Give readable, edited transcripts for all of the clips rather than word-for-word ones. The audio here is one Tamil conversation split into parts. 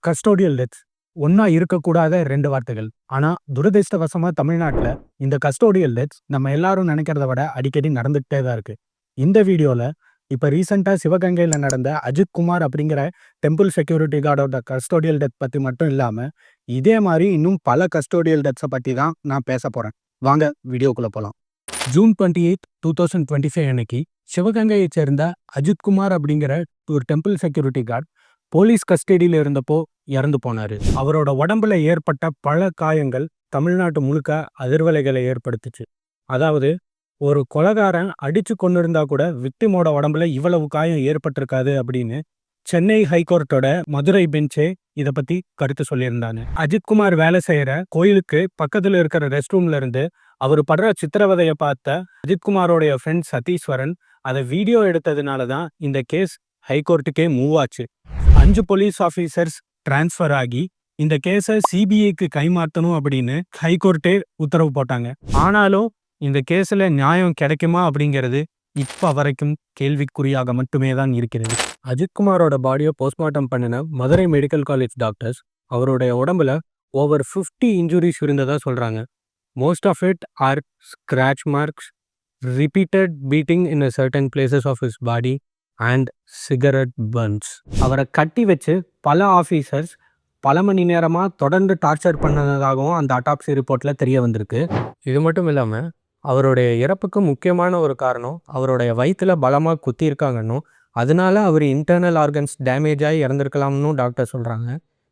கஸ்டோடியல் டெத்ஸ் ஒன்றா இருக்கக்கூடாத 2 வார்த்தைகள். ஆனா, துரதிர்ஷ்டவசமா தமிழ்நாட்டுல இந்த கஸ்டோடியல் டெத்ஸ் நம்ம எல்லாரும் நினைக்கிறத விட அடிக்கடி நடந்துகிட்டே தான் இருக்கு. இந்த வீடியோல இப்ப ரீசெண்டா சிவகங்கையில நடந்த அஜித் குமார் அப்படிங்கிற டெம்பிள் செக்யூரிட்டி கார்டோட கஸ்டோடியல் டெத் பத்தி மட்டும் இல்லாம, இதே மாரி இன்னும் பல கஸ்டோடியல் டெத்ஸ பத்தி தான் நான் பேசப் போறேன். வாங்க வீடியோக்குள்ள போலாம். ஜூன் 28, 2025 அன்னைக்கு சிவகங்கையைச் சேர்ந்த அஜித் குமார் அப்படிங்கிற ஒரு டெம்பிள் செக்யூரிட்டி கார்டு போலீஸ் கஸ்டடியில இருந்தப்போ இறந்து போனாரு. அவரோட உடம்புல ஏற்பட்ட பல காயங்கள் தமிழ்நாட்டு முழுக்க அதிர்வலைகளை ஏற்படுத்துச்சு. அதாவது, ஒரு கொலைகாரன் அடிச்சு கொண்டிருந்தா கூட விக்டிமோட உடம்புல இவ்வளவு காயம் ஏற்பட்டிருக்காது அப்படின்னு சென்னை ஹைகோர்ட்டோட மதுரை பெஞ்சே இத பத்தி கருத்து சொல்லியிருந்தாங்க. அஜித் குமார் வேலை செய்யற கோயிலுக்கு பக்கத்துல இருக்கிற ரெஸ்ட் ரூம்ல இருந்து அவர் படுற சித்திரவதைய பார்த்த அஜித் குமாரோடைய ஃப்ரெண்ட் சதீஸ்வரன் அதை வீடியோ எடுத்ததுனால தான் இந்த கேஸ் ஹைகோர்ட்டுக்கே மூவ் ஆச்சு. 5 போலீஸ் ஆபீசர்ஸ் டிரான்ஸ்பர் ஆகி இந்த கேஸை சிபிஐக்கு கைமாற்றணும் அப்படின்னு ஹைகோர்ட்டே உத்தரவு போட்டாங்க. ஆனாலும் இந்த கேஸ்ல நியாயம் கிடைக்குமா அப்படிங்கிறது இப்ப வரைக்கும் கேள்விக்குறியாக மட்டுமே தான் இருக்கிறது. அஜித்குமாரோட பாடியை போஸ்ட்மார்ட்டம் பண்ணின மதுரை மெடிக்கல் காலேஜ் டாக்டர்ஸ் அவருடைய உடம்புல ஓவர் 50 இன்ஜுரிஸ் இருந்ததா சொல்றாங்க. Most of it are scratch marks, repeated beating in certain places of his body and cigarette burns. அவரை கட்டி வச்சு பல ஆஃபீஸர்ஸ் பல மணி நேரமாக தொடர்ந்து டார்ச்சர் பண்ணதாகவும் அந்த அட்டாப்சி ரிப்போர்ட்டில் தெரிய வந்திருக்கு. இது மட்டும் இல்லாமல் அவருடைய இறப்புக்கு முக்கியமான ஒரு காரணம் அவருடைய வயிற்றுல பலமாக குத்தியிருக்காங்கன்னும் அதனால அவர் இன்டர்னல் ஆர்கன்ஸ் டேமேஜ் ஆகி இறந்துருக்கலாம்னு டாக்டர் சொல்கிறாங்க.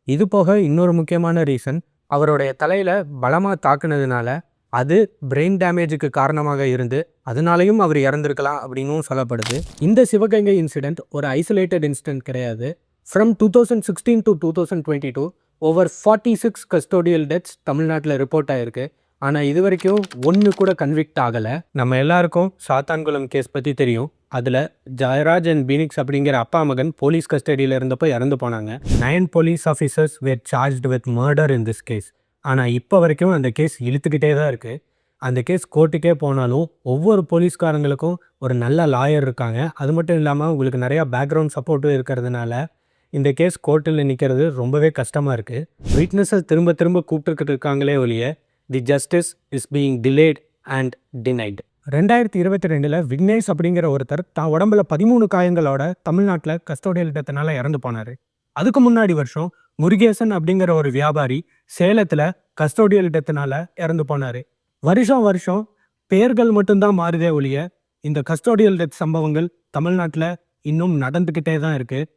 இது போக இன்னொரு முக்கியமான ரீசன் அவருடைய தலையில் பலமாக தாக்குனதுனால அது பிரெயின் டேமேஜுக்கு காரணமாக இருந்து அதனாலையும் அவர் இறந்திருக்கலாம் அப்படின்னும் சொல்லப்படுது. இந்த சிவகங்கை இன்சிடென்ட் ஒரு ஐசோலேட்டட் இன்சிடென்ட் கிடையாது. From 2016 to 2022 over 46 custodial deaths தமிழ்நாட்டில் ரிப்போர்ட் ஆகிருக்கு. ஆனால் இது வரைக்கும் ஒன்று கூட கன்விக்ட் ஆகலை. நம்ம எல்லாருக்கும் சாத்தான்குளம் கேஸ் பற்றி தெரியும். அதில் ஜெயராஜ் அண்ட் பீனிக்ஸ் அப்படிங்கிற அப்பா மகன் போலீஸ் கஸ்டடியில் இருந்தப்போ இறந்து போனாங்க. 9 police officers were charged with murder in this case. ஆனால் இப்போ வரைக்கும் அந்த கேஸ் இழுத்துக்கிட்டே தான் இருக்குது. அந்த கேஸ் கோர்ட்டுக்கே போனாலும் ஒவ்வொரு போலீஸ்காரங்களுக்கும் ஒரு நல்ல லாயர் இருக்காங்க. அது மட்டும் இல்லாமல் உங்களுக்கு நிறையா பேக்ரவுண்ட் சப்போர்ட்டும் இருக்கிறதுனால இந்த கேஸ் கோர்ட்டில் நிற்கிறது ரொம்பவே கஷ்டமாக இருக்குது. விட்னஸை திரும்ப திரும்ப கூப்பிட்டுக்கிட்டு இருக்காங்களே ஒழிய the justice is being delayed and denied. 2022 Vignesh அப்படிங்கிற ஒருத்தர் தான் உடம்புல 13 காயங்களோட தமிழ்நாட்டில் கஸ்டோடியல் டெத்னால இறந்து போனார். அதுக்கு முன்னாடி வருஷம் முருகேசன் அப்படிங்கிற ஒரு வியாபாரி சேலத்தில் கஸ்டோடியல் டெத்னால இறந்து போனார். வருஷம் பேர்கள் மட்டும்தான் மாறுதே ஒழிய இந்த கஸ்டோடியல் டெத் சம்பவங்கள் தமிழ்நாட்டில் இன்னும் நடந்துக்கிட்டே தான் இருக்குது.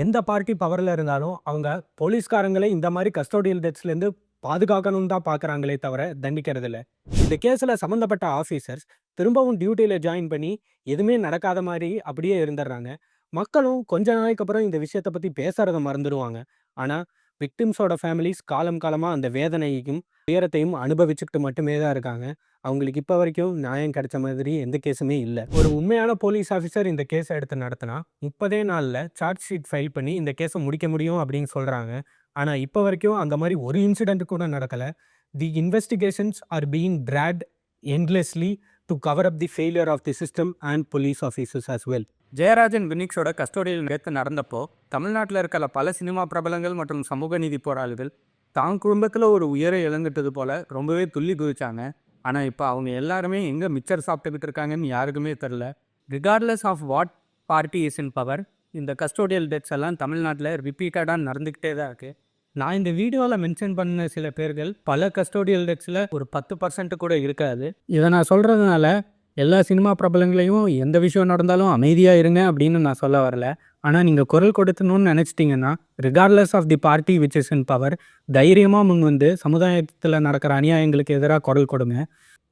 எந்த பார்ட்டி பவரில் இருந்தாலும் அவங்க போலீஸ்காரங்களை இந்த மாதிரி கஸ்டோடியல் டெத்ஸ்லேருந்து பாதுகாக்கணும்னு தான் பார்க்குறாங்களே தவிர தண்டிக்கிறது இல்லை. இந்த கேஸில் சம்மந்தப்பட்ட ஆஃபீஸர்ஸ் திரும்பவும் டியூட்டியில் ஜாயின் பண்ணி எதுவுமே நடக்காத மாதிரி அப்படியே இருந்துடுறாங்க. மக்களும் கொஞ்ச நாளைக்கு அப்புறம் இந்த விஷயத்தை பற்றி பேசுகிறத மறந்துடுவாங்க. ஆனால் விக்டிம்ஸோட ஃபேமிலிஸ் காலமாக அந்த வேதனையையும் துயரத்தையும் அனுபவிச்சுக்கிட்டு மட்டுமே தான் இருக்காங்க. அவங்களுக்கு இப்போ வரைக்கும் நியாயம் கிடைச்ச மாதிரி எந்த கேஸுமே இல்லை. ஒரு உண்மையான போலீஸ் ஆஃபீஸர் இந்த கேஸை எடுத்து நடத்தினா 30 நாளில் சார்ஜ் ஷீட் ஃபைல் பண்ணி இந்த கேஸை முடிக்க முடியும் அப்படின்னு சொல்கிறாங்க. ஆனால் இப்போ வரைக்கும் அந்த மாதிரி ஒரு இன்சிடென்ட் கூட நடக்கலை. The investigations are being dragged endlessly to cover up the failure of the system and police officers as well. Jeyarajan வினிக்ஸோட கஸ்டோடியல் டெத் நடந்தப்போ தமிழ்நாட்டில் இருக்கிற பல சினிமா பிரபலங்கள் மற்றும் சமூக நீதி போராளிகள் தான் குடும்பத்தில் ஒரு உயரை இழந்துட்டது போல ரொம்பவே துள்ளி குதிச்சாங்க. ஆனால் இப்போ அவங்க எல்லாருமே எங்கே மிச்சர் சாப்பிட்டுக்கிட்டு இருக்காங்கன்னு யாருக்குமே தெரில. Regardless of what party is in power, இந்த கஸ்டோடியல் டெத்ஸ் எல்லாம் தமிழ்நாட்டில் ரிப்பீட்டடாக நடந்துக்கிட்டே தான் இருக்குது. நான் இந்த வீடியோவில் மென்ஷன் பண்ண சில பேர்கள் பல கஸ்டோடியல் டெத்ஸில் ஒரு 10% கூட இருக்காது. இதை நான் சொல்கிறதுனால எல்லா சினிமா பிரபலங்களையும் எந்த விஷயம் நடந்தாலும் அமைதியாக இருங்க அப்படின்னு நான் சொல்ல வரல. ஆனால் நீங்கள் குரல் கொடுத்தணும்னு நினச்சிட்டிங்கன்னா regardless of the party which is in power தைரியமாக முன் வந்து சமுதாயத்தில் நடக்கிற அநியாயங்களுக்கு எதிராக குரல் கொடுங்க.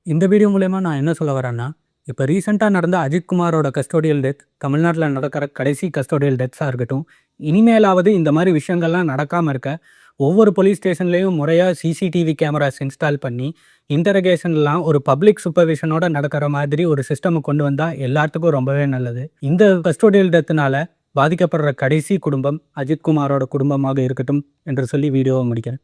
இந்த வீடியோ மூலமா நான் என்ன சொல்ல வரேன்னா, இப்போ ரீசெண்டாக நடந்த அஜித் குமாரோட கஸ்டோடியல் டெத் தமிழ்நாட்டில் நடக்கிற கடைசி கஸ்டோடியல் டெத்ஸாக இருக்கட்டும், இனிமேலாவது இந்த மாதிரி விஷயங்கள்லாம் நடக்காமல் இருக்க ஒவ்வொரு போலீஸ் ஸ்டேஷன்லேயும் முறையாக சிசிடிவி கேமராஸ் இன்ஸ்டால் பண்ணி இன்டரகேஷன்லாம் ஒரு பப்ளிக் சூப்பர்விஷனோட நடக்கிற மாதிரி ஒரு சிஸ்டம் கொண்டு வந்தால் எல்லாத்துக்கும் ரொம்பவே நல்லது. இந்த கஸ்டோடியல் டெத்னால பாதிக்கப்படுற கடைசி குடும்பம் அஜித் குமாரோட குடும்பமாக இருக்கட்டும் என்று சொல்லி வீடியோவை முடிக்கிறேன்.